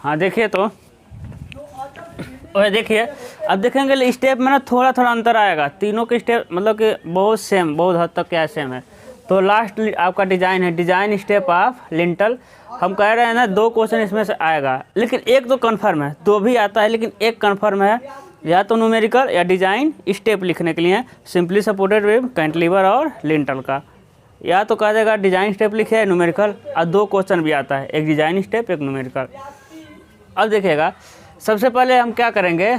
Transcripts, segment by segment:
हाँ देखिए तो और देखिए अब देखेंगे स्टेप में ना थोड़ा थोड़ा अंतर आएगा, तीनों के स्टेप मतलब कि बहुत सेम, बहुत हद तक क्या सेम है। तो लास्ट आपका डिजाइन है, डिजाइन स्टेप ऑफ लिंटल। हम कह रहे हैं ना 2 क्वेश्चन इसमें से आएगा, लेकिन एक तो कन्फर्म है, 2 भी आता है लेकिन एक कन्फर्म है, या तो न्यूमेरिकल या डिजाइन स्टेप लिखने के लिए सिंपली सपोर्टेड बीम, कैंटिलीवर और लिंटल का। या तो कह देगा डिजाइन स्टेप लिखे न्यूमेरिकल, और 2 क्वेश्चन भी आता है, एक डिजाइन स्टेप एक न्यूमेरिकल। अब देखिएगा सबसे पहले हम क्या करेंगे,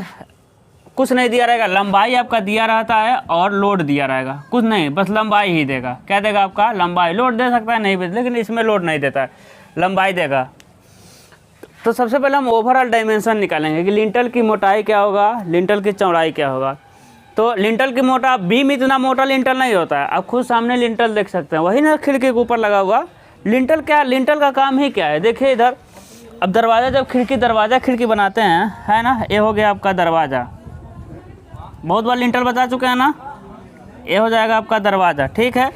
कुछ नहीं दिया रहेगा, लंबाई आपका दिया रहता है और लोड दिया रहेगा, कुछ नहीं बस लंबाई ही देगा। क्या देगा आपका लंबाई, लोड दे सकता है नहीं भी, लेकिन इसमें लोड नहीं देता है, लंबाई देगा। तो सबसे पहले हम ओवरऑल डायमेंशन निकालेंगे कि लिंटल की मोटाई क्या होगा, लिंटल की चौड़ाई क्या होगा। तो लिंटल की मोटा, बीम इतना मोटा लिंटल नहीं होता है, आप खुद सामने लिंटल देख सकते हैं, वही ना खिड़की के ऊपर लगा हुआ। लिंटल क्या, लिंटल का काम ही क्या है, देखिए इधर। अब दरवाज़ा जब दरवाज़ा खिड़की बनाते हैं, है ना, ये हो गया आपका दरवाज़ा, बहुत बार लिंटल बता चुके हैं ना, ये हो जाएगा आपका दरवाज़ा, ठीक है।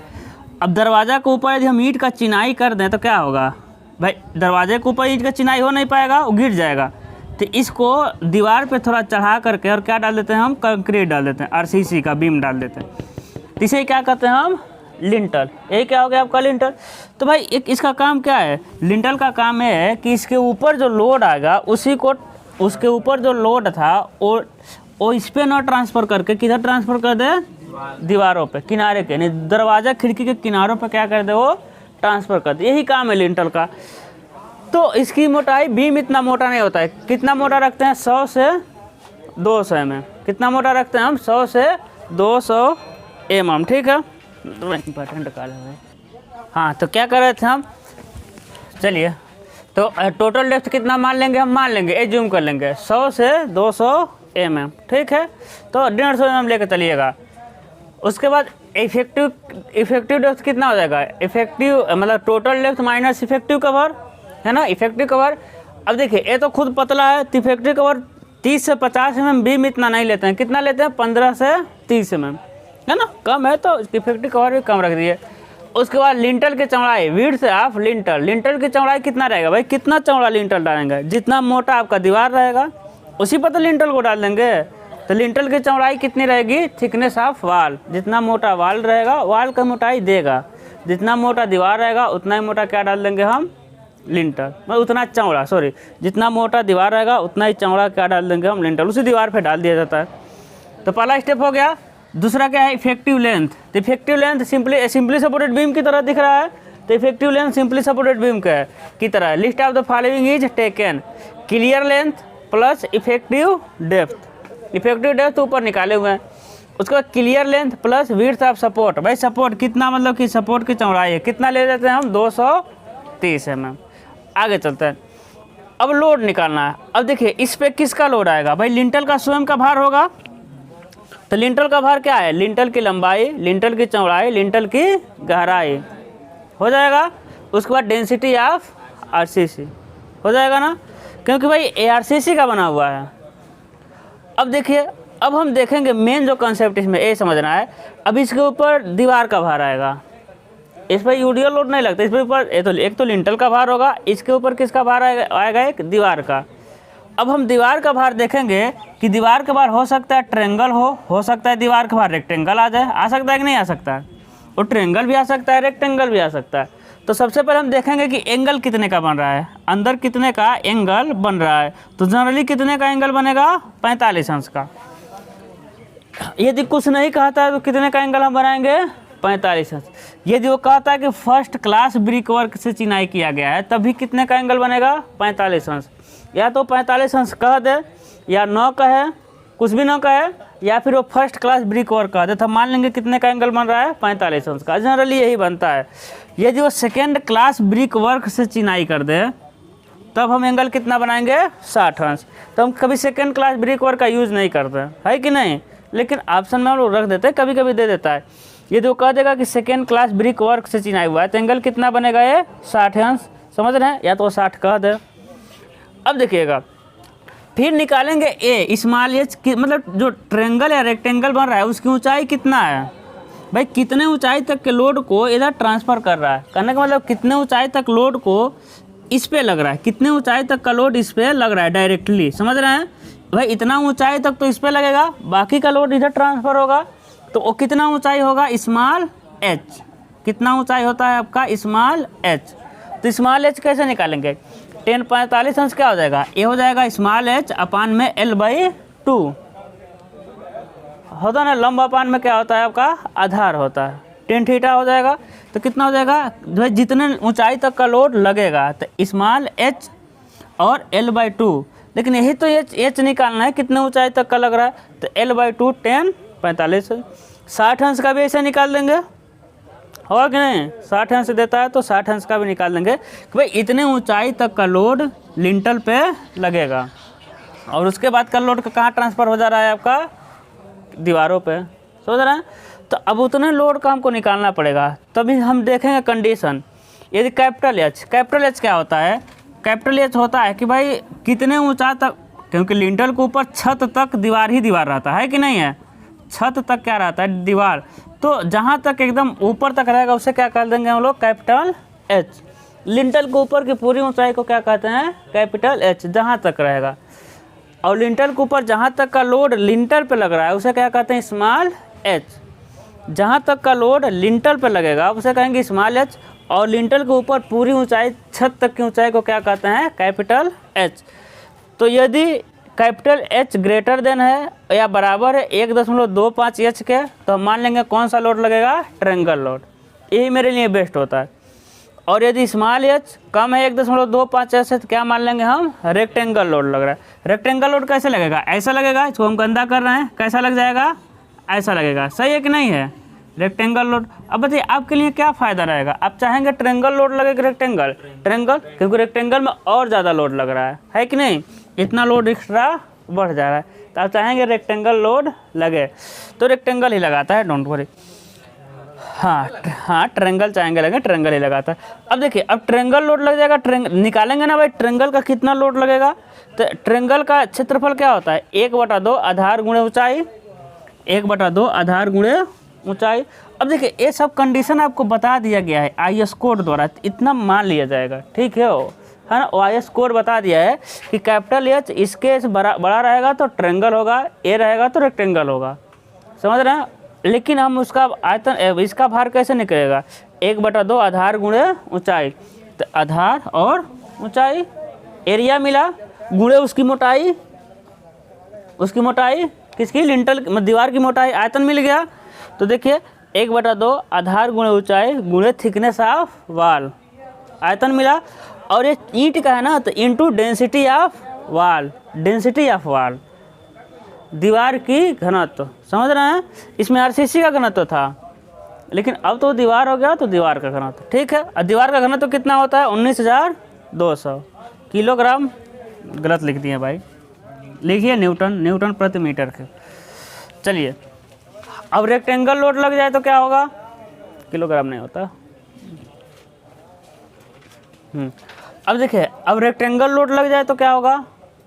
अब दरवाज़ा के ऊपर यदि हम ईंट का चिनाई कर दें तो क्या होगा भाई, दरवाजे के ऊपर ईंट का चिनाई हो नहीं पाएगा, वो गिर जाएगा। तो इसको दीवार पे थोड़ा चढ़ा करके और क्या डाल देते हैं हम, कंक्रीट डाल देते हैं, आरसीसी का बीम डाल देते हैं, तो इसे क्या कहते हैं हम, लिंटल। यही क्या हो गया आपका लिंटल। तो भाई एक इसका काम क्या है, लिंटल का काम है कि इसके ऊपर जो लोड आएगा उसी को, उसके ऊपर जो लोड था वो इस पर ना ट्रांसफ़र करके किधर ट्रांसफ़र कर दे, दीवारों पे, किनारे के, नहीं दरवाज़ा खिड़की के किनारों पे क्या कर दे, वो ट्रांसफ़र कर दे। यही काम है लिंटल का। तो इसकी मोटाई, बीम इतना मोटा नहीं होता है, कितना मोटा रखते हैं, 100 से 200 mm। कितना मोटा रखते हैं हम, 100 से 200 mm, ठीक है। इंपॉर्टेंट कॉल है। हाँ तो क्या कर रहे थे हम, चलिए तो टोटल डेप्थ कितना मान लेंगे हम, मान लेंगे ये जूम कर लेंगे 100 से 200 mm, ठीक है। तो 150 mm लेकर चलिएगा। उसके बाद इफेक्टिव डेप्थ कितना हो जाएगा, इफेक्टिव मतलब total depth minus effective cover, है ना, इफेक्टिव कवर। अब देखिए ये तो खुद पतला है, तो इफेक्टिव कवर 30 से 50 mm, बीम इतना नहीं लेते हैं, कितना लेते हैं, 15 से 30 mm, है ना, कम है तो इफेक्टिव कवर भी कम रख दिए। उसके बाद लिंटल की चौड़ाई, विड्थ ऑफ लिंटल, लिंटल की चौड़ाई कितना रहेगा भाई, कितना चौड़ा लिंटल डालेंगे, जितना मोटा आपका दीवार रहेगा उसी पर तो लिंटल को डाल देंगे। तो लिंटल की चौड़ाई कितनी रहेगी, थिकनेस ऑफ वाल, जितना मोटा वाल रहेगा वाल का मोटाई देगा, जितना मोटा दीवार रहेगा उतना ही मोटा क्या डाल देंगे हम, लिंटल, मतलब उतना चौड़ा, सॉरी, जितना मोटा दीवार रहेगा उतना ही चौड़ा क्या डाल देंगे हम, लिंटल, उसी दीवार पे डाल दिया जाता है। तो पहला स्टेप हो गया। दूसरा क्या है, इफेक्टिव लेंथ। तो effective length simply supported beam की तरह दिख रहा है, तो effective length simply supported beam की तरह। List of the following is taken, clear length plus effective depth. Effective depth ऊपर निकाले हुए हैं, उसके बाद clear length plus width of support. भाई सपोर्ट कितना, मतलब कि सपोर्ट की चौड़ाई है कितना ले लेते हैं हम, 230 mm। आगे चलते हैं, अब लोड निकालना है। अब देखिए इस पे किसका लोड आएगा भाई, लिंटल का स्वयं का भार होगा। तो लिंटल का भार क्या है, लिंटल की लंबाई, लिंटल की चौड़ाई, लिंटल की गहराई हो जाएगा। उसके बाद डेंसिटी ऑफ आरसीसी हो जाएगा ना, क्योंकि भाई एआरसीसी का बना हुआ है। अब देखिए, अब हम देखेंगे मेन जो कॉन्सेप्ट इसमें ये समझना है। अब इसके ऊपर दीवार का भार आएगा, इस पर यूडियल लोड नहीं लगता, इस पर ऊपर एक तो लिंटल का भार होगा, इसके ऊपर किसका भार आएगा, एक दीवार का। अब हम दीवार का भार देखेंगे कि दीवार का भार हो सकता है ट्रेंगल हो सकता है दीवार का भार रेक्टेंगल आ जाए, आ सकता है कि नहीं आ सकता है, वो ट्रेंगल भी आ सकता है, रेक्टेंगल भी आ सकता है। तो सबसे पहले हम देखेंगे कि एंगल कितने का बन रहा है, अंदर कितने का एंगल बन रहा है। तो जनरली कितने का एंगल बनेगा, 45 अंश का। यदि कुछ नहीं कहता है तो कितने का एंगल हम बनाएंगे, 45 अंश। यदि वो कहता है कि फर्स्ट क्लास ब्रिक वर्क से चिनाई किया गया है तभी कितने का एंगल बनेगा, 45 अंश। या तो 45 अंश कह दे, या 9 कहे, कुछ भी न कहे, या फिर वो फर्स्ट क्लास ब्रिक वर्क कह दे, तो मान लेंगे कितने का एंगल बन रहा है, 45 अंश का। जनरली यही बनता है। यदि वो सेकेंड क्लास ब्रिक वर्क से चिनाई कर दे तब हम एंगल कितना बनाएंगे, 60 अंश। तो हम कभी सेकेंड क्लास ब्रिक वर्क का यूज़ नहीं करते, है कि नहीं, लेकिन ऑप्शन में हम लोग रख देते हैं, कभी कभी दे देता है। यदि वो कह देगा कि सेकेंड क्लास ब्रिक वर्क से चिनाई हुआ है तो एंगल कितना बनेगा, ये 60 अंश। समझ रहे हैं, या तो 60 कह दे। अब देखिएगा, फिर निकालेंगे ए स्मॉल एच की, मतलब जो ट्रेंगल या रेक्टेंगल बन रहा है उसकी ऊंचाई कितना है भाई, कितने ऊंचाई तक के लोड को इधर ट्रांसफ़र कर रहा है। कहने का मतलब कितने ऊंचाई तक लोड को इस पे लग रहा है, कितने ऊंचाई तक का लोड इस पे लग रहा है डायरेक्टली, समझ रहे हैं भाई, इतना ऊंचाई तक तो इस पे लगेगा, बाकी का लोड इधर ट्रांसफ़र होगा, तो वो कितना ऊंचाई होगा, स्मॉल एच, कितना ऊंचाई होता है आपका स्मॉल एच। तो स्मॉल एच कैसे निकालेंगे, 1045 अंश क्या हो जाएगा, ये हो जाएगा स्मॉल एच अपान में L/2 होता है ना, लंब अपान में क्या होता है आपका आधार होता है, 10 थीटा हो जाएगा। तो कितना हो जाएगा भाई, जितने ऊंचाई तक का लोड लगेगा तो स्मॉल एच और L/2, लेकिन यही तो एच निकालना है कितने ऊंचाई तक का लग रहा है, तो L/2 1045, 60 अंश का भी ऐसे निकाल देंगे, होगा कि नहीं, 60 अंश देता है तो 60 अंश का भी निकाल देंगे कि भाई इतने ऊंचाई तक का लोड लिंटल पे लगेगा, और उसके बाद का लोड कहाँ ट्रांसफ़र हो जा रहा है आपका दीवारों पे, समझ रहे हैं। तो अब उतने लोड का हमको निकालना पड़ेगा, तभी हम देखेंगे कंडीशन। यदि कैपिटल एच क्या होता है, कैपिटल एच होता है कि भाई कितने ऊंचा तक, क्योंकि लिंटल के ऊपर छत तक दीवार ही दीवार रहता है कि नहीं है, छत तक क्या रहता है दीवार, तो जहाँ तक एकदम ऊपर तक रहेगा उसे क्या कर देंगे हम लोग कैपिटल एच। लिंटल के ऊपर की पूरी ऊंचाई को क्या कहते हैं कैपिटल एच, जहाँ तक रहेगा, और लिंटल के ऊपर जहाँ तक का लोड लिंटल पे लग रहा है उसे क्या कहते हैं स्मॉल एच, जहाँ तक का लोड लिंटल पे लगेगा उसे कहेंगे स्मॉल एच, और लिंटल के ऊपर पूरी ऊंचाई छत तक की ऊंचाई को क्या कहते हैं कैपिटल एच। तो यदि कैपिटल एच ग्रेटर देन है या बराबर है 1.25 एच के, तो हम मान लेंगे कौन सा लोड लगेगा ट्रायंगल लोड, यही मेरे लिए बेस्ट होता है। और यदि स्मॉल एच कम है 1.25 एच से, तो क्या मान लेंगे हम रेक्टेंगल लोड लग रहा है। रेक्टेंगल लोड कैसे लगेगा, ऐसा लगेगा, इसको हम गंदा कर रहे हैं, कैसा लग जाएगा ऐसा लगेगा, सही है कि नहीं है रेक्टेंगल लोड। अब बताइए आपके लिए क्या फ़ायदा रहेगा, आप चाहेंगे ट्रायंगल लोड लगे कि रेक्टेंगल, ट्रायंगल, क्योंकि रेक्टेंगल में और ज़्यादा लोड लग रहा है कि नहीं, इतना लोड एक्स्ट्रा बढ़ जा रहा है, तो आप चाहेंगे रेक्टेंगल लोड लगे तो रेक्टेंगल ही लगाता है, डोंट वरी। हाँ ट्रायंगल चाहेंगे लगे ट्रायंगल ही लगाता है। अब देखिए अब ट्रायंगल लोड लग जाएगा, निकालेंगे ना भाई ट्रायंगल का कितना लोड लगेगा, तो ट्रायंगल का क्षेत्रफल क्या होता है 1/2 आधार गुणे ऊंचाई, 1/2 आधार गुणे ऊंचाई। अब देखिए ये सब कंडीशन आपको बता दिया गया है IS कोड द्वारा, इतना मान लिया जाएगा, ठीक है है ना। IS कोड बता दिया है कि कैपिटल एच इसके बड़ा रहेगा तो ट्रायंगल होगा, ए रहेगा तो रेक्टेंगल होगा, समझ रहे हैं। लेकिन हम उसका आयतन इसका भार कैसे निकलेगा 1/2 आधार गुणे ऊंचाई, तो आधार और ऊंचाई एरिया मिला गुणे उसकी मोटाई किसकी लिंटल दीवार की मोटाई, आयतन मिल गया। तो देखिए 1/2 आधार गुणे ऊंचाई गुणे थिकनेस ऑफ वाल, आयतन मिला, और ये ईंट का है ना तो इनटू डेंसिटी ऑफ वाल, दीवार की घनत्व, समझ रहे हैं। इसमें RCC का घनत्व था, लेकिन अब तो दीवार हो गया तो दीवार का घनत्व, ठीक है। और दीवार का घनत्व कितना होता है 19,200 किलोग्राम, गलत लिख दिए भाई, लिखिए न्यूटन प्रति मीटर के। चलिए अब रेक्टेंगल लोड लग जाए तो क्या होगा, किलोग्राम नहीं होता। अब देखिए अब रेक्टेंगल लोड लग जाए तो क्या होगा,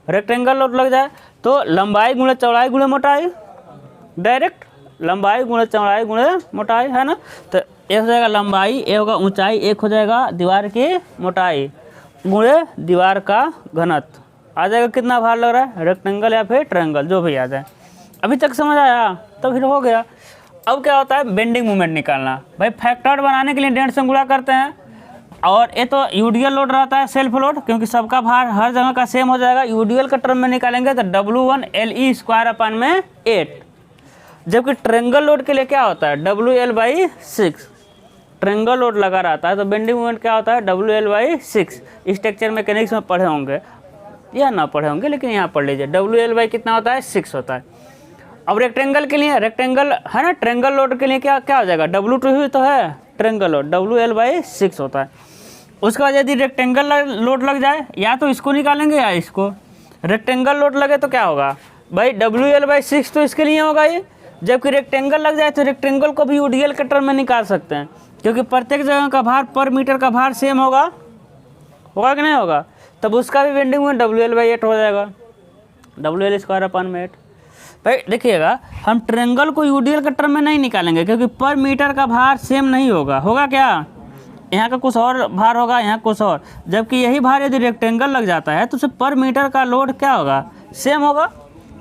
रेक्टेंगल लोड लग जाए तो लंबाई गुणे चौड़ाई गुणे मोटाई, डायरेक्ट लंबाई गुणे चौड़ाई गुणे मोटाई, है ना। तो एक हो जाएगा लंबाई, एक होगा ऊंचाई, एक हो जाएगा दीवार की मोटाई गुणे दीवार का घनत्व, आ जाएगा कितना भार लग रहा है रेक्टेंगल या फिर ट्रायंगल, जो भी आ जाए। अभी तक समझ आया, तो फिर हो गया। अब क्या होता है बेंडिंग मोमेंट निकालना, भाई फैक्टर्ड बनाने के लिए 1.5 से गुणा करते हैं, और ये तो यूडीएल लोड रहता है सेल्फ लोड, क्योंकि सबका भार हर जगह का सेम हो जाएगा। यूडीएल का टर्म में निकालेंगे तो W1LE²/8, जबकि ट्रायंगल लोड के लिए क्या होता है WL/6, ट्रायंगल लोड लगा रहता है तो बेंडिंग मोमेंट क्या होता है WL/6। स्ट्रक्चर मैकेनिक्स में पढ़े होंगे या ना पढ़े होंगे, लेकिन यहाँ पढ़ लीजिए WL कितना होता है 6 होता है। अब रेक्टेंगल के लिए, रेक्टेंगल है ना, ट्रायंगल लोड के लिए क्या क्या हो जाएगा W2 ही तो है ट्रायंगल लोड, WL/6 होता है। उसके बाद यदि रेक्टेंगल लोड लग जाए, या तो इसको निकालेंगे या इसको, रेक्टेंगल लोड लगे तो क्या होगा भाई WL/6 तो इसके लिए होगा ये, जबकि रेक्टेंगल लग जाए तो रेक्टेंगल को भी यूडीएल के टर्म में निकाल सकते हैं, क्योंकि प्रत्येक जगह का भार पर मीटर का भार सेम होगा कि नहीं होगा, तब उसका भी बेंडिंग मोमेंट WL/8 हो जाएगा, WL²/8। भाई देखिएगा हम ट्रायंगल को यूडीएल के टर्म में नहीं निकालेंगे, क्योंकि पर मीटर का भार सेम नहीं होगा क्या यहाँ का कुछ और भार होगा, यहाँ कुछ और, जबकि यही भार यदि रेक्टेंगल लग जाता है तो उसे पर मीटर का लोड क्या होगा, सेम होगा।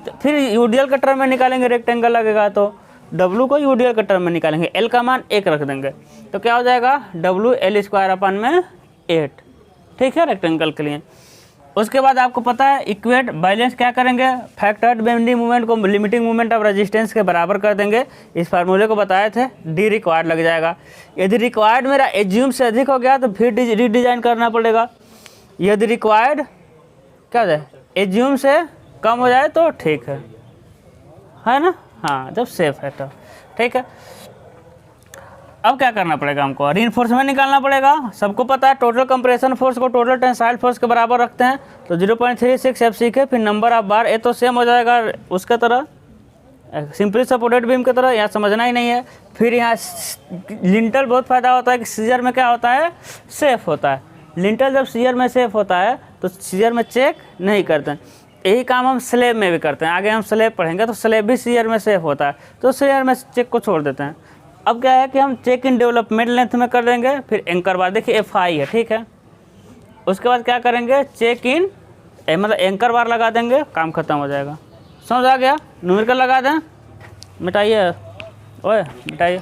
तो फिर यूडीएल के टर्म में निकालेंगे, रेक्टेंगल लगेगा तो डब्लू को यूडीएल के टर्म में निकालेंगे, एल का मान 1 रख देंगे तो क्या हो जाएगा डब्लू एल स्क्वायर अपन में 8, ठीक है, रेक्टेंगल के लिए। उसके बाद आपको पता है इक्वेट बैलेंस क्या करेंगे, फैक्टर्ड बेंडिंग मूवमेंट को लिमिटिंग मूवमेंट ऑफ रेजिस्टेंस के बराबर कर देंगे। इस फार्मूले को बताए थे, डी रिक्वायर्ड लग जाएगा। यदि रिक्वायर्ड मेरा एज्यूम से अधिक हो गया तो फिर रीडिजाइन करना पड़ेगा। यदि रिक्वायर्ड क्या हो जाए एज्यूम से कम हो जाए तो ठीक है ना, हाँ जब सेफ है तो ठीक है। अब क्या करना पड़ेगा, हमको रीइंफोर्समेंट निकालना पड़ेगा। सबको पता है टोटल कंप्रेशन फोर्स को टोटल टेंसाइल फोर्स के बराबर रखते हैं, तो 0.36 एफ सीखे, फिर नंबर ऑफ बार, ये तो सेम हो जाएगा उसके तरह, सिंपली सपोर्टेड बीम की तरह, यहाँ समझना ही नहीं है। फिर यहाँ लिंटल बहुत फ़ायदा होता है कि सीजर में क्या होता है, सेफ होता है। लिंटल जब सीजर में सेफ होता है तो सीजर में चेक नहीं करते हैं। यही काम हम स्लेब में भी करते हैं, आगे हम स्लेब पढ़ेंगे तो स्लेब भी सीजर में सेफ होता है, तो सीजर में चेक को छोड़ देते हैं। अब क्या है कि हम चेक इन डेवलपमेंट लेंथ में कर देंगे, फिर एंकर बार, देखिए एफ आई है, ठीक है। उसके बाद क्या करेंगे, चेक इन मतलब एंकर बार लगा देंगे, काम खत्म हो जाएगा। समझ आ गया, न्यूमेरिकल लगा दें, मिटाइए ओए मिटाइए।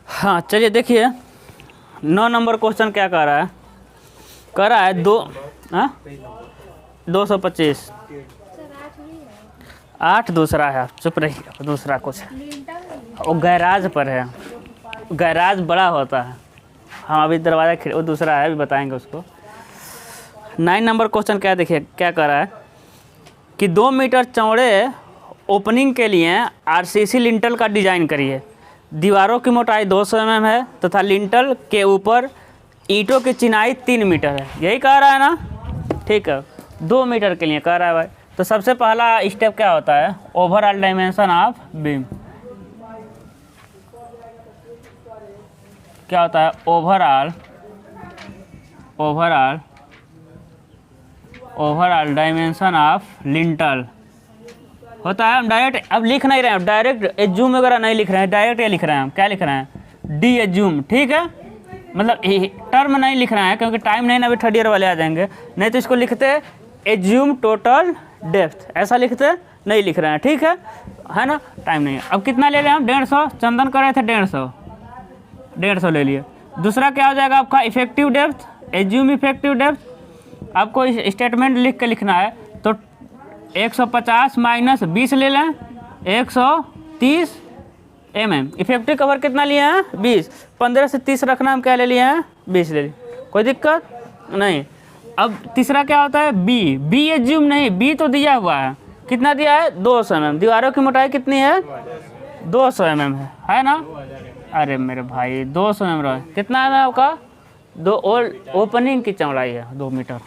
हाँ चलिए देखिए 9 नंबर क्वेश्चन क्या कह रहा है, कह रहा है 225 8 दूसरा है, चुप रहिए, दूसरा कुछ वो गैराज पर है, गैराज बड़ा होता है, हम अभी दरवाज़ा वो दूसरा है, अभी बताएंगे उसको। 9 नंबर क्वेश्चन क्या देखिए क्या कर रहा है कि 2 मीटर चौड़े ओपनिंग के लिए आरसीसी लिंटल का डिज़ाइन करिए। दीवारों की मोटाई 200 mm है तथा लिंटल के ऊपर ईंटों की चिनाई 3 मीटर है, यही कह रहा है ना, ठीक है। 2 मीटर के लिए कह रहा है भाई, तो सबसे पहला स्टेप क्या होता है, ओवरऑल डायमेंशन ऑफ बीम क्या होता है, ओवरऑल डायमेंशन ऑफ लिंटल होता है। हम डायरेक्ट अब लिख नहीं रहे हैं, डायरेक्ट एज्यूम वगैरह नहीं लिख रहे हैं, डायरेक्ट ये लिख रहे हैं, हम क्या लिख रहे हैं, डी एज्यूम, ठीक है। मतलब टर्म नहीं लिख रहे हैं क्योंकि टाइम नहीं ना, अभी 3rd ईयर वाले आ जाएंगे, नहीं तो इसको लिखते एज्यूम टोटल डेप्थ, ऐसा लिखते नहीं लिख रहे हैं, ठीक है ना, टाइम नहीं है। अब कितना ले लें हम, 150, चंदन कर रहे थे 150 ले लिए। दूसरा क्या हो जाएगा आपका effective depth, assume effective depth, आपको स्टेटमेंट लिख के लिखना है, तो 150 माइनस 20 ले लें, 130 mm। इफेक्टिव कवर कितना लिए हैं, 20, 15 से 30 रखना, हम क्या ले लिए हैं, 20 ले लिए, कोई दिक्कत नहीं। अब तीसरा क्या होता है, बी एज्यूम नहीं, बी तो दिया हुआ है, कितना दिया है, 200 mm। दीवारों की मोटाई कितनी है, 200 mm है ना, अरे मेरे भाई 200 mm कितना है आपका, ओपनिंग की चौड़ाई है 2 मीटर।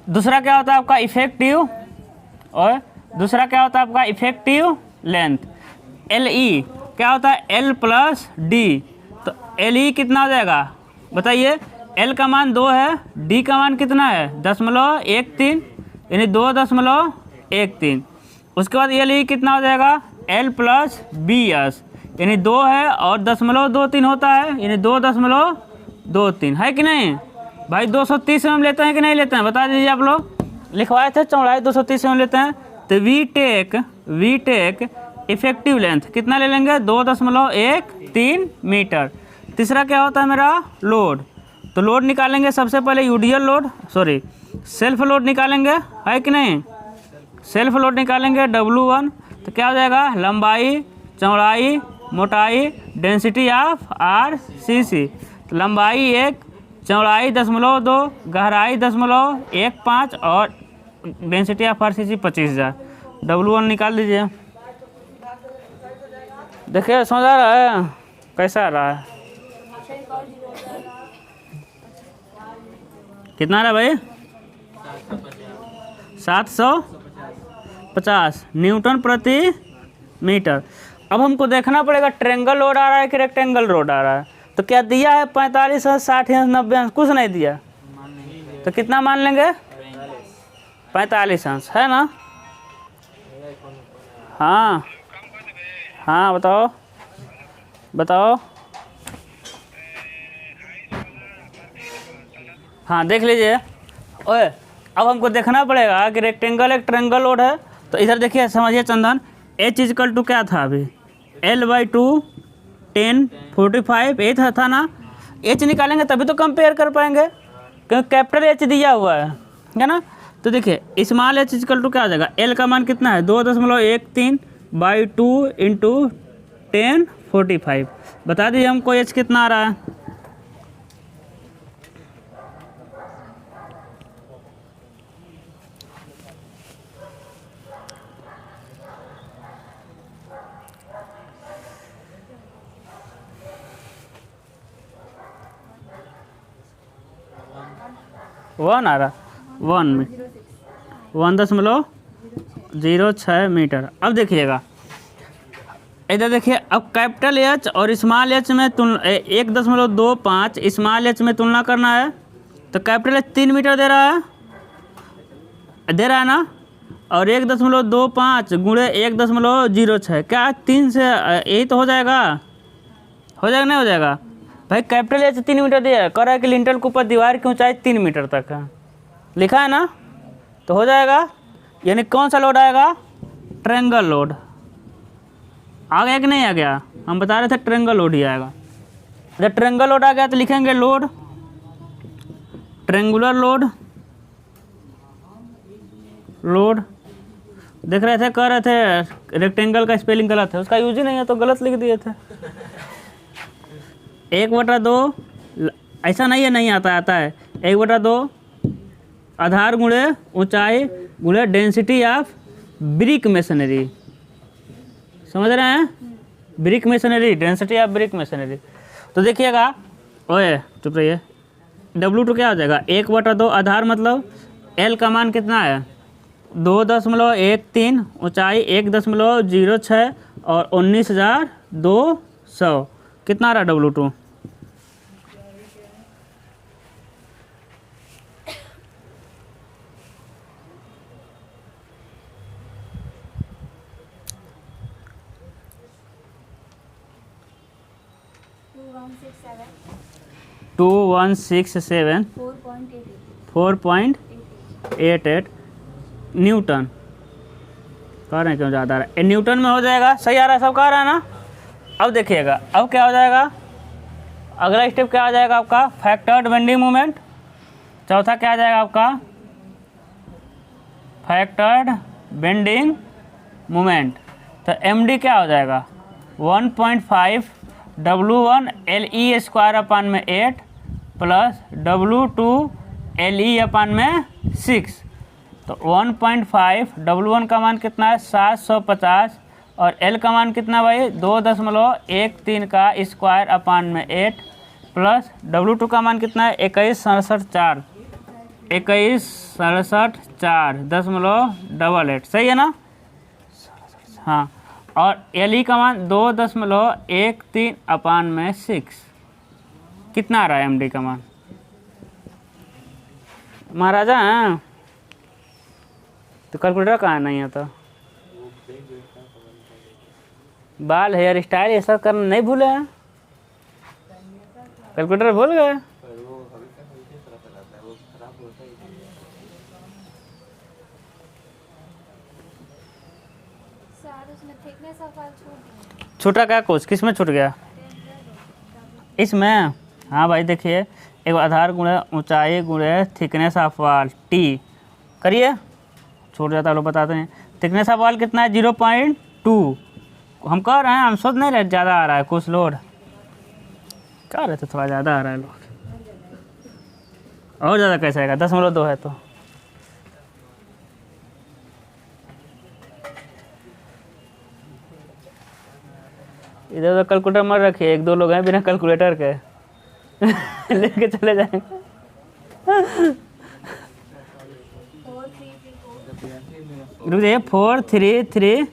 दूसरा क्या होता है आपका इफेक्टिव, और दूसरा क्या होता है आपका इफेक्टिव लेंथ, एल ई क्या होता है, एल प्लस डी, तो एल ई कितना हो जाएगा बताइए, एल का मान 2 है, डी का मान कितना है 0.13, यानी 2.13। उसके बाद एल ई कितना हो जाएगा, एल प्लस बी एस, यानी 2 है और 0.23 होता है, यानी 2.23 है कि नहीं भाई। 230 mm लेते हैं कि नहीं लेते हैं, बता दीजिए आप लोग, लिखवाए थे चौड़ाई 230 mm लेते हैं, तो वी टेक इफेक्टिव लेंथ कितना ले लेंगे, 2.13 मीटर। तीसरा क्या होता है मेरा लोड, तो लोड निकालेंगे सबसे पहले UDL load, sorry self load निकालेंगे, है कि नहीं, सेल्फ लोड निकालेंगे W1, तो क्या हो जाएगा, लंबाई चौड़ाई मोटाई डेंसिटी ऑफ RCC, तो लंबाई 1, चौड़ाई 0.2, गहराई 0.15 और डेंसिटी ऑफ RCC 25,000। W1 निकाल दीजिए, देखिए समझ आ रहा है कैसा आ रहा है, कितना आ रहा है भाई, 750 न्यूटन प्रति मीटर। अब हमको देखना पड़ेगा ट्रेंगल लोड आ रहा है कि रेक्टेंगल लोड आ रहा है, तो क्या दिया है 45 अंश 60 अंश 90 अंश, कुछ नहीं दिया, तो कितना मान लेंगे 45 अंश, है ना, हाँ बताओ, बताओ। हाँ देख लीजिए। ओए अब हमको देखना पड़ेगा कि रेक्टेंगल एक ट्रेंगल लोड है, तो इधर देखिए समझिए चंदन, एच इजकल टू क्या था अभी, L/2 10 45 एच था ना। एच निकालेंगे तभी तो कंपेयर कर पाएंगे, क्योंकि कैपिटल एच दिया हुआ है ना। तो देखिए स्मॉल एच इजकल टू क्या आ जाएगा, एल का मान कितना है 2.13/2 इंटू 10 45। बता दीजिए हमको एच कितना आ रहा है। वन आ रहा, 1.06 मीटर। अब देखिएगा इधर देखिए, अब कैपिटल एच और स्मॉल एच में 1.25 स्मॉल एच में तुलना करना है, तो कैपिटल एच 3 मीटर दे रहा है ना, और 1.25 गुणे 1.06 क्या 3 से यही तो हो जाएगा नहीं हो जाएगा भाई। कैपिटल एच 3 मीटर दिया है, कह रहा है कि लिंटल के ऊपर दीवार की ऊंचाई 3 मीटर तक है, लिखा है ना, तो हो जाएगा। यानी कौन सा लोड आएगा, ट्रेंगल लोड। आ गया कि नहीं आ गया, हम बता रहे थे ट्रेंगल लोड ही आएगा। जब ट्रेंगल लोड आ गया तो लिखेंगे लोड, ट्रेंगुलर लोड, देख रहे थे, कह रहे थे रेक्टेंगल का स्पेलिंग गलत है, उसका यूज ही नहीं है तो गलत लिख दिए थे। 1/2 ऐसा नहीं है, नहीं आता है 1/2 आधार गुणे ऊंचाई गुणे डेंसिटी ऑफ ब्रिक मेसनरी। समझ रहे हैं, brick masonry, density of brick masonry. तो देखिएगा, ओए चुप रहिए, W2 क्या हो जाएगा 1/2 आधार मतलब L का मान कितना है 2.13, ऊंचाई 1.06 और 19,200 कितना आ रहा W2। Two 167 4.88 newton. कह रहे हैं क्यों ज़्यादा आ रहा है, न्यूटन में हो जाएगा, सही आ रहा है, सब कह रहा है ना। अब देखिएगा, अब क्या हो जाएगा, अगला स्टेप क्या आ जाएगा आपका, फैक्टर्ड बेंडिंग मोमेंट। चौथा क्या आ जाएगा आपका, फैक्टर्ड बेंडिंग मोमेंट। तो MD क्या हो जाएगा 1.5 W1 LE स्क्वायर अपान में 8 प्लस W2 LE अपान में 6। तो 1.5 W1 का मान कितना है 750 और L का मान कितना भाई 2.13 का स्क्वायर अपान में 8 प्लस W2 का मान कितना है 21.67.4 सही है ना। हाँ, और LE का मान 2.13 अपान में 6 कितना आ रहा है MD का मान। महाराजा हैं तो कैलकुलेटर कहाँ नहीं आता, बाल हेयर स्टाइल ये सब करना नहीं भूले हैं, कैलकुलेटर भूल गए। छूटा क्या कुछ, किस में छूट गया इसमें। हाँ भाई देखिए, एक आधार गुणे ऊंचाई गुणे थिकनेस ऑफ वॉल T करिए, छूट जाता है लोग बताते हैं। थिकनेस ऑफ वॉल कितना है 0.2। हम कह रहे हैं, हम सोच नहीं रहे ज़्यादा आ रहा है कुछ लोड, कह रहे थे थोड़ा ज़्यादा आ रहा है लोड, और ज़्यादा कैसे आएगा 10.2 है तो। इधर तो कैलकुलेटर मत रखिए, 1-2 लोग हैं बिना कैलकुलेटर के लेके चले जाएंगे। 433.97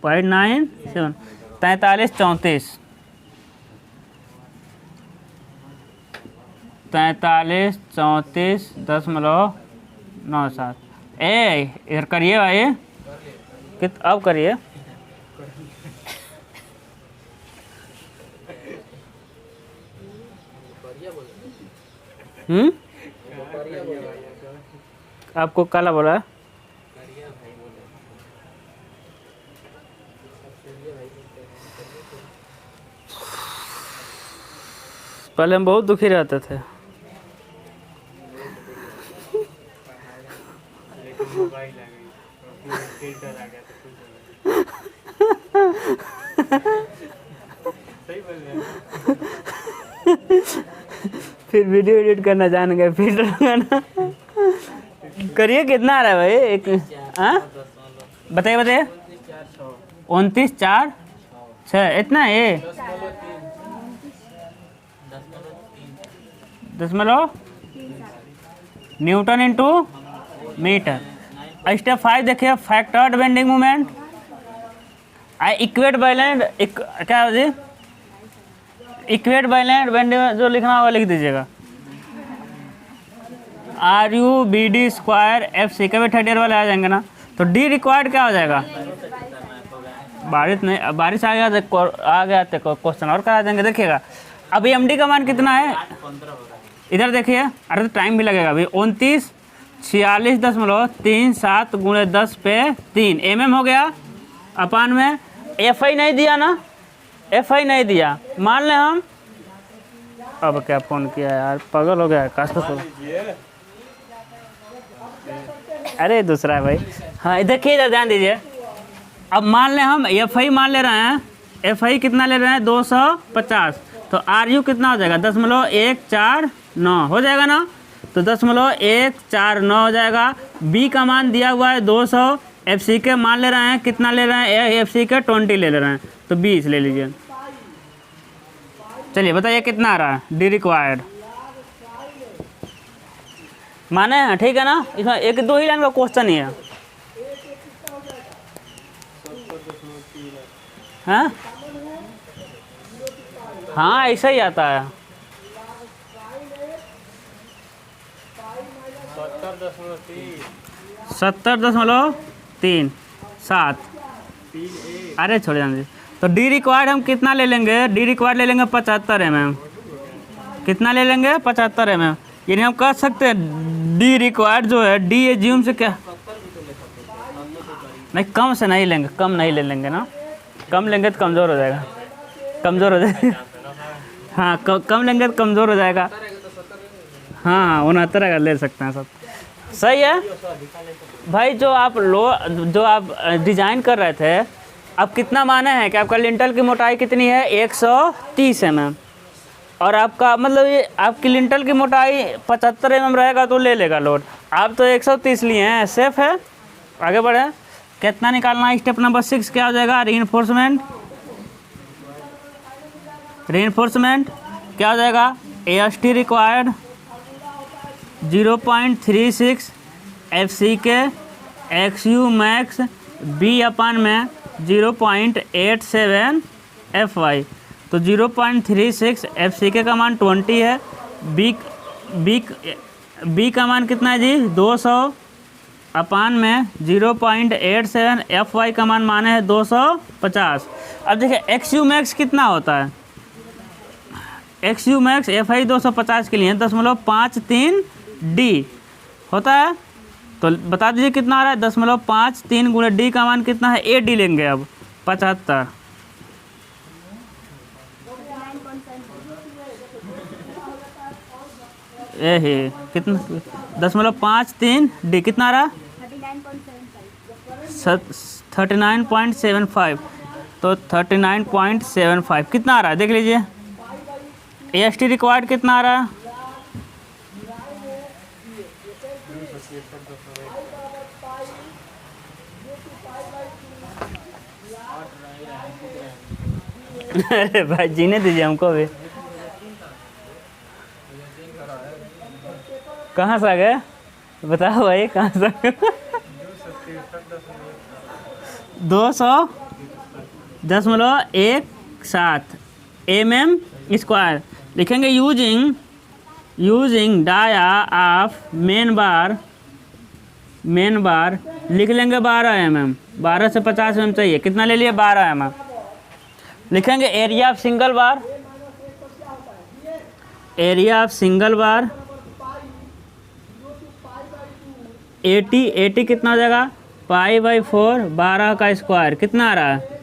4334 4334.97 इधर करिए भाई, अब करिए हम्म, आपको काला बोला है? पहले हम बहुत दुखी रहते थे। फिर वीडियो एडिट करना जान गए, फिल्टर लगाना। करिए, कितना आ रहा है भाई? एक बताइए बताइए। 29.4 इतना है? 10 न्यूटन इंटू मीटर। स्टेप 5 देखिए, फैक्टर्ड बेंडिंग मोमेंट। आई इक्वेट बाइलैंड, क्या है जी? इक्वेट बाइलैंड बेंडिंग जो लिखना होगा लिख दीजिएगा। RU/BD² FC का भी थर्ड ईयर वाले आ जाएंगे ना। तो डी रिक्वायर्ड क्या हो जाएगा? बारिश नहीं, बारिश आ गया तो क्वेश्चन और करा देंगे। देखिएगा अभी MD का मान कितना है, इधर देखिए। अरे तो टाइम भी लगेगा अभी। 29.4637 × 10 पे 3 mm हो गया। अपान में FI नहीं दिया ना, FI नहीं दिया। मान लें हम, अब क्या फ़ोन किया यार, पागल हो गया काश। अरे दूसरा है भाई। हाँ देखिए इधर ध्यान दीजिए। अब मान लें हम FI मान ले रहे हैं। FI कितना ले रहे हैं? 250। तो RU कितना हो जाएगा? 0.149 हो जाएगा ना। तो 0.149 हो जाएगा। B का मान दिया हुआ है 200। FC के मान ले रहे हैं, कितना ले रहे हैं? FC के 20 ले रहे हैं, तो 20 ले लीजिए। चलिए बताइए कितना आ रहा है डी रिक्वायर्ड। माने हैं, ठीक है ना। इसमें एक दो ही लाइन का क्वेश्चन ही है। हाँ हाँ ऐसा ही आता है। 70.37। अरे छोड़ जाने। तो डी रिक्वायर्ड हम कितना ले लेंगे? डी रिक्वायर्ड ले लेंगे 75 mm। कितना ले लेंगे? 75 mm। यानी हम कह सकते हैं डी रिक्वायर्ड जो है, डी एज्यूम से क्या नहीं, कम से नहीं लेंगे, कम नहीं ले लेंगे ना। कम लेंगे तो कमज़ोर हो जाएगा, कमज़ोर हो जाएगा। हाँ कम लेंगे तो कमज़ोर हो जाएगा। हाँ 69 अगर ले सकते हैं सब, सही है भाई। जो आप डिज़ाइन कर रहे थे, अब कितना माने हैं कि आपका लिंटल की मोटाई कितनी है? 130 mm। और आपका मतलब ये आपकी लिंटल की मोटाई 75 mm रहेगा तो ले लेगा लोड। आप तो 130 लिए हैं, सेफ है। आगे बढ़े, कितना निकालना है? स्टेप नंबर 6 क्या हो जाएगा? रीइंफोर्समेंट। रीइंफोर्समेंट क्या हो जाएगा? AST रिक्वायर्ड 0.36 FC के XU मैक्स B अपान में 0.87 FY। तो 0.36 FC के का मान 20 है। B का मान कितना है जी? 200 अपान में 0.87 FY का मान माने है 250। अब देखिए XU मैक्स कितना होता है? XU मैक्स FI 250 के लिए 0.53 D होता है। तो बता दीजिए कितना आ रहा है? 0.53 × D का मान कितना है? AD लेंगे अब 75। यही कितना? 0.53 D कितना आ रहा? 39.75। तो 39.75 कितना आ रहा है देख लीजिए। AST रिक्वायर्ड कितना आ रहा है? अरे भाई जीने दीजिए हमको भी। कहाँ से आ गए बताओ भाई, कहाँ से? 200.17 mm स्क्वायर लिखेंगे। Using dia of main bar लिख लेंगे 12 mm। 12 से 50 mm चाहिए, कितना ले लिए? 12 mm। लिखेंगे एरिया ऑफ सिंगल बार 80 कितना हो जाएगा, पाई/4 12 का स्क्वायर कितना आ रहा है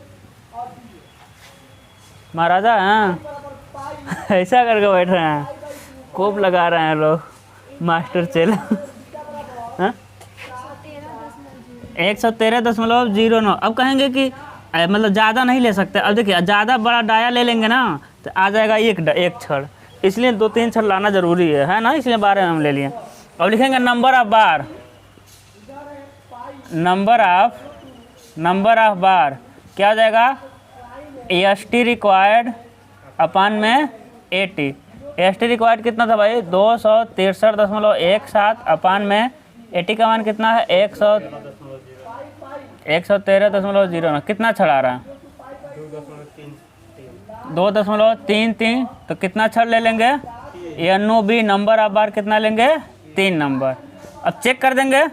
महाराजा। हाँ ऐसा करके बैठ रहे हैं, कोप लगा रहे हैं लोग, मास्टर चेल। हाँ 113.09। अब कहेंगे कि मतलब ज़्यादा नहीं ले सकते। अब देखिए ज़्यादा बड़ा डाया ले लेंगे ना तो आ जाएगा एक छड़, इसलिए 2-3 छड़ लाना ज़रूरी है ना, इसलिए 12 हम ले लिए। अब लिखेंगे number of bar, number of बार क्या हो जाएगा, ST रिक्वायर्ड अपान में 80। ST रिक्वायर्ड कितना था भाई, 263.17 अपान में 80 का मान कितना है, 113.09। कितना छड़ आ रहा है, 2.33। तो कितना छड़ ले लेंगे, NOB नंबर ऑफ बार कितना लेंगे, 3 नंबर। अब चेक कर देंगे,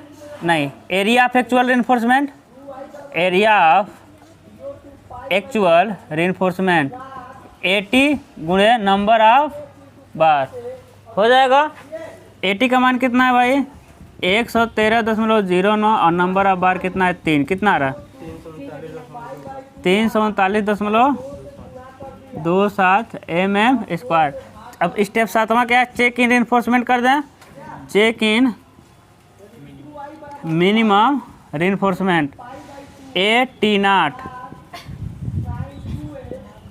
नहीं, area of actual reinforcement, area of actual reinforcement 80 गुणे नंबर ऑफ बार हो जाएगा। 80 का मान कितना है भाई, 113.09 और नंबर ऑफ बार कितना है 3, कितना आ रहा है 339.27 mm²। अब स्टेप 7वां क्या है, चेक इन रेनफोर्समेंट कर दें, check in minimum reinforcement AT0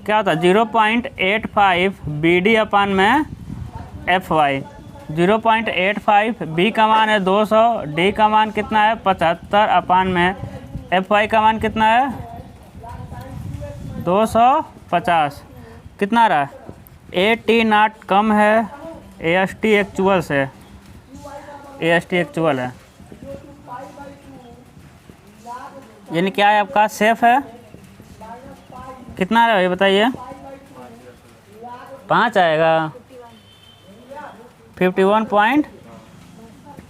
क्या होता है, 0.85 BD अपान में FY। 0.85 B का मान है 200, D का मान कितना है 75 अपान में FY का मान कितना है 250। कितना रहा, AT0 कम है AST एक्चुअल से, AST एक्चुअल है, यानी क्या है आपका सेफ है। कितना है भाई बताइए, 5 आएगा, 51 पॉइंट,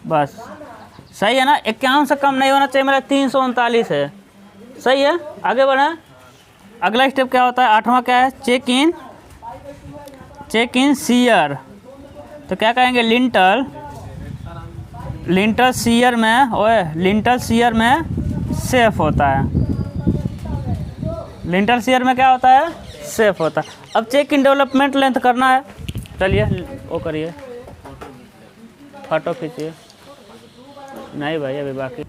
बस सही है ना। 51 से कम नहीं होना चाहिए, मेरा 339 है, सही है। आगे बढ़ें, अगला स्टेप क्या होता है, 8वां क्या है, चेक इन शियर। तो क्या कहेंगे, लिंटल शियर में सेफ होता है, लिंटल शियर में क्या होता है, सेफ होता है। अब चेक इन डेवलपमेंट लेंथ करना है, चलिए वो करिए, फोटो खींचिए। नहीं भाई अभी बाकी,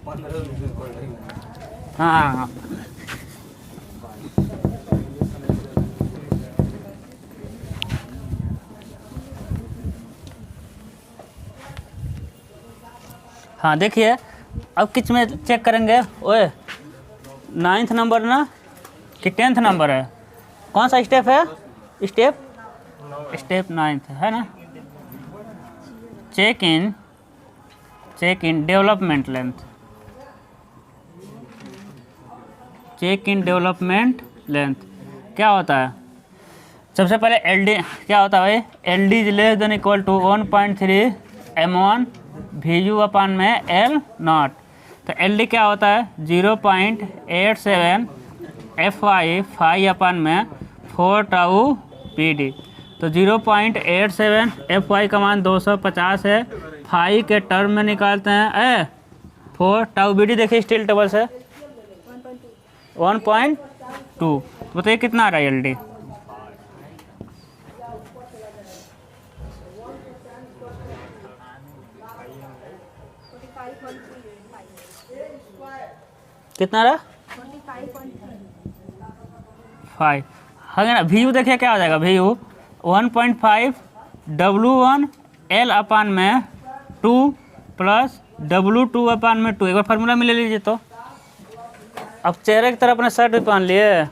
हाँ हाँ देखिए, अब किस में चेक करेंगे, ओए 9th नंबर ना कि 10th नंबर है, कौन सा स्टेप है, स्टेप 9th है ना। Check in development length, check in development length क्या होता है, सबसे पहले LD क्या होता है भाई, LD is less than equal to 1.3 m1 VU अपान में L0। तो LD क्या होता है 0.87 FY फाई अपान में 4 टाउ PD। तो 0.87 FY का मान 250 है, फाई के टर्म में निकालते हैं 4 टाउ BD, देखिए स्टील टेबल से 1.2। बताइए कितना आ रहा है LD, कितना रहा 5 है ना। VU देखिए क्या हो जाएगा, VU 1.5 W1 L अपान में 2 प्लस W2 अपान में 2। एक बार फार्मूला में ले लीजिए। तो अब चेहरे की तरह अपने शर्ट भी पहन लिए,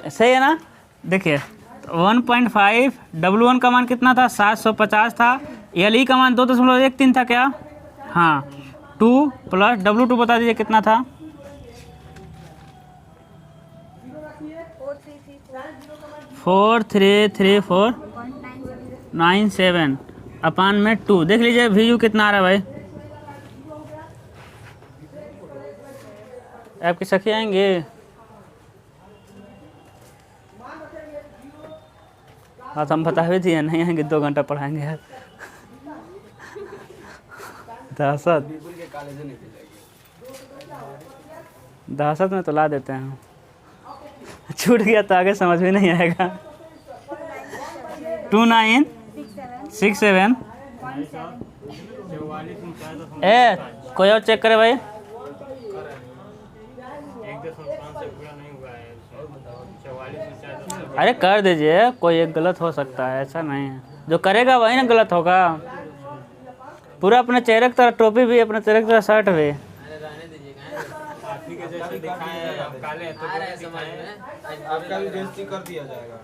सही है ना। देखिए 1.5 W1 का मान कितना था 750 था, LE का मान 2.13 था क्या, हाँ 2 प्लस W2 बता दीजिए कितना था, 433497 अपान में 2। देख लीजिए VU कितना आ रहा है भाई, आपकी सखी आएंगे हाँ तो हम बता भी दिए नहीं आएंगे 2 घंटा पढ़ाएंगे यार। दहशत दहशत में तो ला देते हैं, छूट गया तो आगे समझ में नहीं आएगा। 2967 ए कोई और चेक करे भाई। अरे कर दीजिए, कोई एक गलत हो सकता है, ऐसा नहीं है, जो करेगा वही ना गलत होगा। पूरा अपने चेहरे की तरह टोपी भी, अपने चेहरे की तरह शर्ट भी। आपका भी बेइज्जती कर दिया जाएगा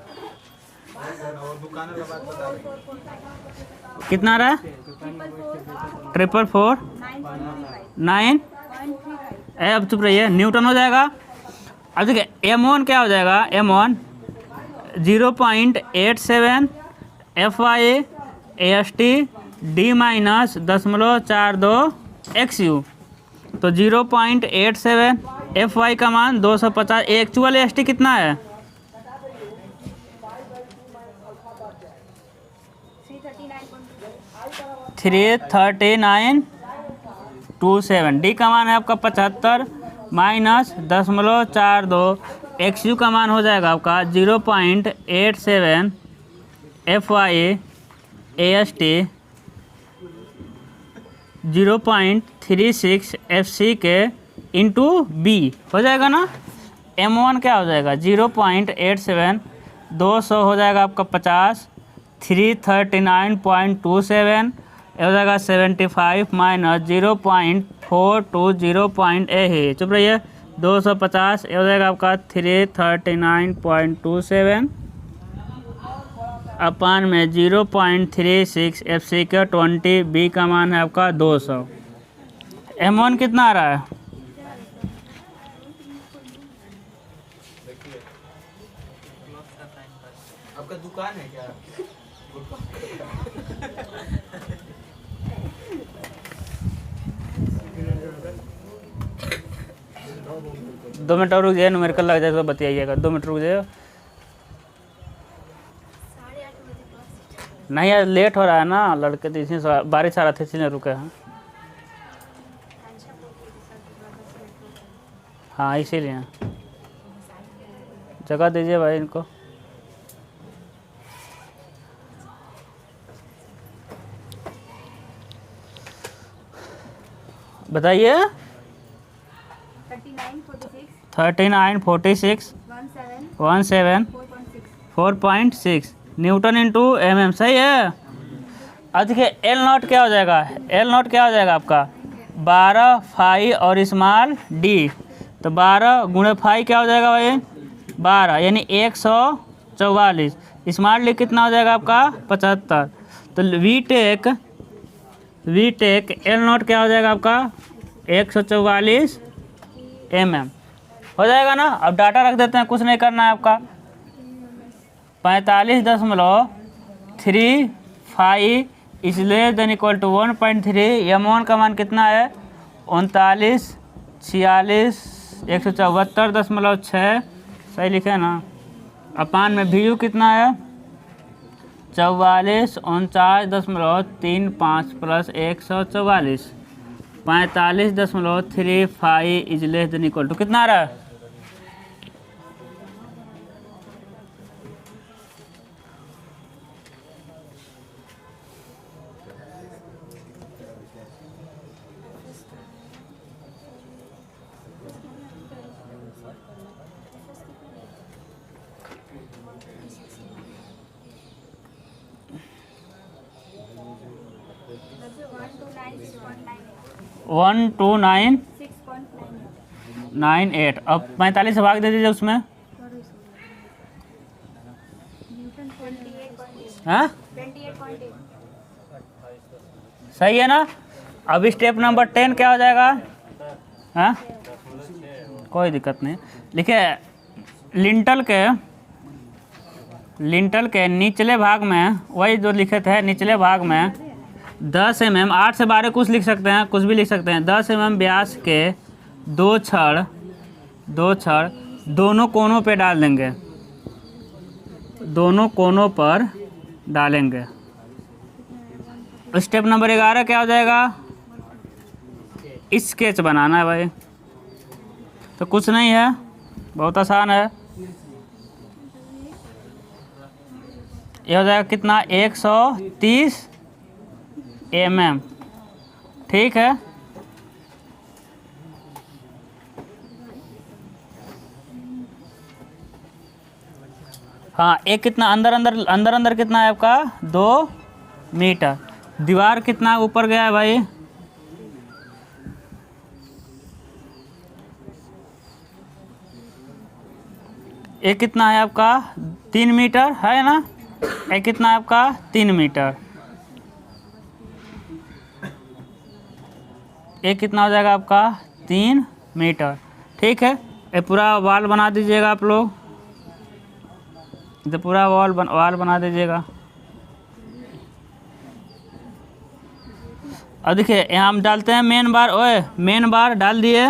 और दुकानों का बात बता रहे। कितना रहा है? 444 9। अब चुप रहिए, न्यूटन हो जाएगा। अब देखिए M1 क्या हो जाएगा, M1 0.87 FY AST D minus 0.42 XU। तो 0.87 FY का मान 250। एक्चुअल AST कितना है? 339.27। डी का मान है आपका 75 माइनस 0.42। XU का मान हो जाएगा आपका 0.87 FY AST 0.36 FC के इंटू बी हो जाएगा ना। M1 क्या हो जाएगा 0.87, 200 हो जाएगा आपका 50, 339.27 हो जाएगा 75 माइनस 0.420 चुप रहिए 250 हो जाएगा आपका 339.27 अपान में 0.36 FC का 20, बी का मान है आपका 200। M1 कितना आ रहा है? आपका दुकान है क्या? 2 मिनट और रुक जाइए, न्यूमेरिकल लग जाएगा तो बतियाइएगा। 2 मिनट रुक जाइए। नहीं यार लेट हो रहा है ना, लड़के तो इसलिए बारिश आ रहा था इसलिए रुके हैं। हाँ इसीलिए जगह दीजिए भाई इनको। बताइए 3946 17 4.6 न्यूटन इंटू mm सही है। अब देखिए एल नॉट क्या हो जाएगा, एल नॉट क्या हो जाएगा आपका 12 फाई और स्मॉल डी। तो 12 गुणे फाई क्या हो जाएगा भाई 12 यानी 144। स्मॉल डी कितना हो जाएगा आपका 75। तो वी टेक एल नॉट क्या हो जाएगा आपका 144 mm हो जाएगा ना। अब डाटा रख देते हैं, कुछ नहीं करना है आपका। 45.35 इसलिए देन इक्वल टू 1.3। M1 का मान कितना है 39 46 174.6 सही लिखे ना। अपान में VU कितना है 44 49.35 plus 144 45.35 is less than equal to कितना आ रहा है। वन 2998। अब 45 से भाग दे दीजिए उसमें। हाँ सही है ना। अब स्टेप नंबर 10 क्या हो जाएगा। हाँ कोई दिक्कत नहीं। लिखिए लिंटल के निचले भाग में वही जो लिखे थे, निचले भाग में 10 mm 8 से 12 कुछ लिख सकते हैं, कुछ भी लिख सकते हैं। 10 mm व्यास के दो छड़ दोनों कोनों पे डाल देंगे, दोनों कोनों पर डालेंगे। स्टेप नंबर 11 क्या हो जाएगा? स्केच बनाना है भाई। तो कुछ नहीं है, बहुत आसान है। ये हो जाएगा कितना? 130 mm। ठीक है, हाँ। एक कितना अंदर कितना है आपका? 2 मीटर। दीवार कितना ऊपर गया है भाई? एक कितना है आपका? 3 मीटर है ना। एक कितना है आपका? 3 मीटर। एक कितना हो जाएगा आपका? 3 मीटर। ठीक है, ये पूरा वॉल बना दीजिएगा आप लोग। तो पूरा वॉल बना दीजिएगा। और देखिए यहाँ हम डालते हैं मेन बार। ओए, मेन बार डाल दिए।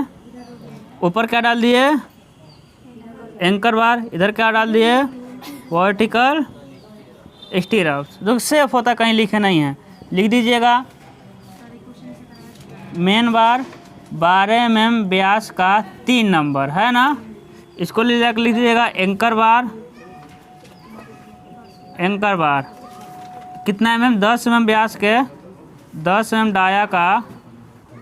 ऊपर क्या डाल दिए? एंकर बार। इधर क्या डाल दिए? वर्टिकल स्टीरअप्स। जो सेफ होता, कहीं लिखे नहीं है, लिख दीजिएगा। मेन बार 12 mm व्यास का 3 नंबर है ना। इसको लिख दीजिएगा एंकर बार। एंकर बार कितना mm? 10 mm व्यास के 10 mm डाया का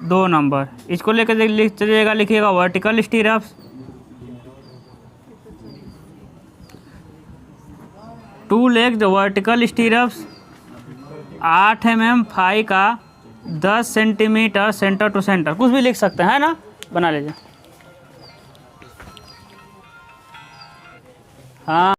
2 नंबर। इसको लेकर लिख चलिएगा, लिखिएगा vertical stirrups. 2 legs vertical stirrups 8 mm phi का 10 सेंटीमीटर सेंटर टू सेंटर। कुछ भी लिख सकते हैं, है ना। बना लीजिए। हाँ।